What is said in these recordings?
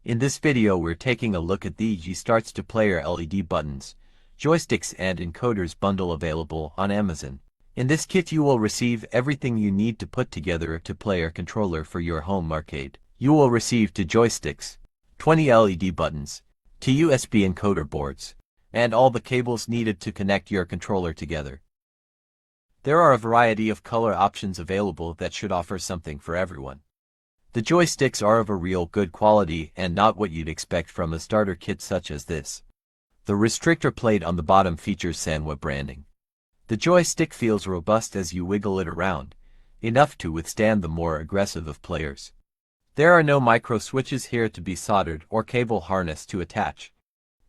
In this video we're taking a look at the G-Starts to Player LED buttons, joysticks and encoders bundle available on Amazon. In this kit you will receive everything you need to put together a two-player controller for your home arcade. You will receive 2 joysticks, 20 LED buttons, 2 USB encoder boards, and all the cables needed to connect your controller together. There are a variety of color options available that should offer something for everyone. The joysticks are of a real good quality and not what you'd expect from a starter kit such as this. The restrictor plate on the bottom features Sanwa branding. The joystick feels robust as you wiggle it around, enough to withstand the more aggressive of players. There are no micro switches here to be soldered or cable harness to attach.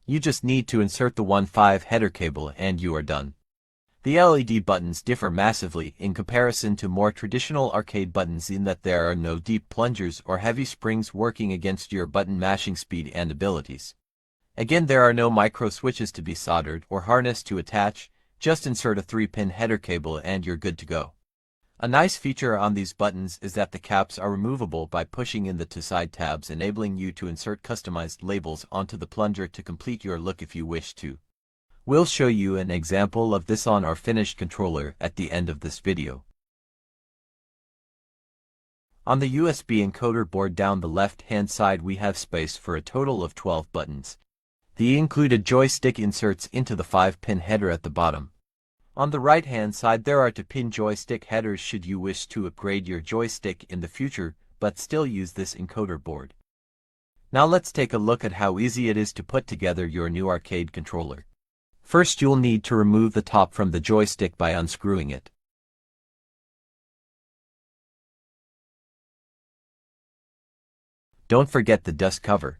You just need to insert the 1.5 header cable and you are done. The LED buttons differ massively in comparison to more traditional arcade buttons in that there are no deep plungers or heavy springs working against your button mashing speed and abilities. Again, there are no micro switches to be soldered or harness to attach, just insert a 3-pin header cable and you're good to go. A nice feature on these buttons is that the caps are removable by pushing in the 2 side tabs, enabling you to insert customized labels onto the plunger to complete your look if you wish to. We'll show you an example of this on our finished controller at the end of this video. On the USB encoder board down the left-hand side we have space for a total of 12 buttons. The included joystick inserts into the 5-pin header at the bottom. On the right-hand side there are 2-pin joystick headers should you wish to upgrade your joystick in the future but still use this encoder board. Now let's take a look at how easy it is to put together your new arcade controller. First you'll need to remove the top from the joystick by unscrewing it. Don't forget the dust cover.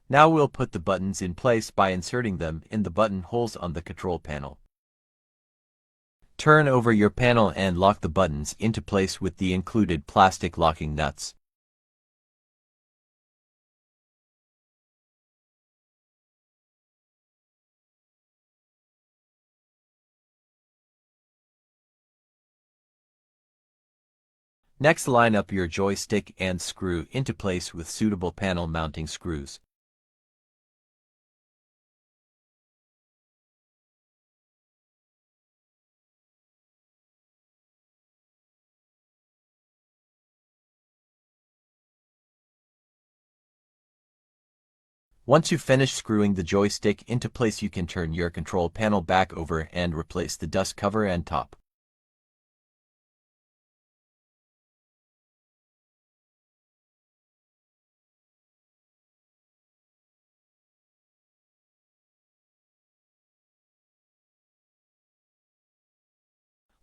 Now we'll put the buttons in place by inserting them in the button holes on the control panel. Turn over your panel and lock the buttons into place with the included plastic locking nuts. Next, line up your joystick and screw into place with suitable panel mounting screws. Once you've finished screwing the joystick into place, you can turn your control panel back over and replace the dust cover and top.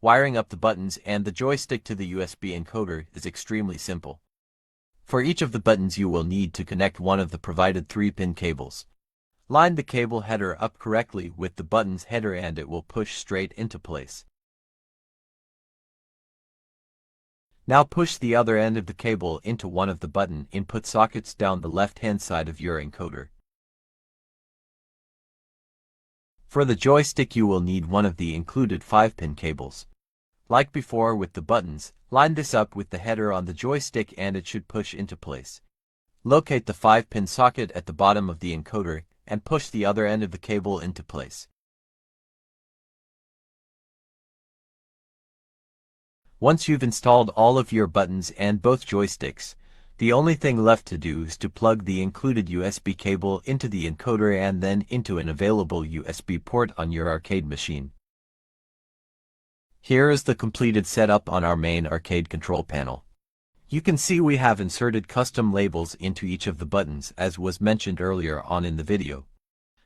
Wiring up the buttons and the joystick to the USB encoder is extremely simple. For each of the buttons you will need to connect one of the provided 3-pin cables. Line the cable header up correctly with the button's header and it will push straight into place. Now push the other end of the cable into one of the button input sockets down the left-hand side of your encoder. For the joystick you will need one of the included 5-pin cables. Like before with the buttons, line this up with the header on the joystick and it should push into place. Locate the 5-pin socket at the bottom of the encoder and push the other end of the cable into place. Once you've installed all of your buttons and both joysticks, the only thing left to do is to plug the included USB cable into the encoder and then into an available USB port on your arcade machine. Here is the completed setup on our main arcade control panel. You can see we have inserted custom labels into each of the buttons as was mentioned earlier on in the video.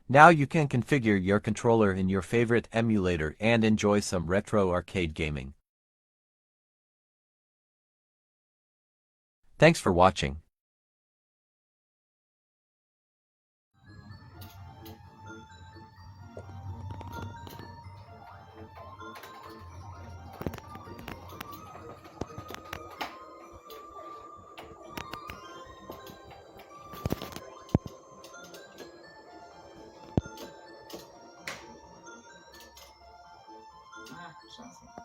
Now you can configure your controller in your favorite emulator and enjoy some retro arcade gaming. Thanks for watching. Chance.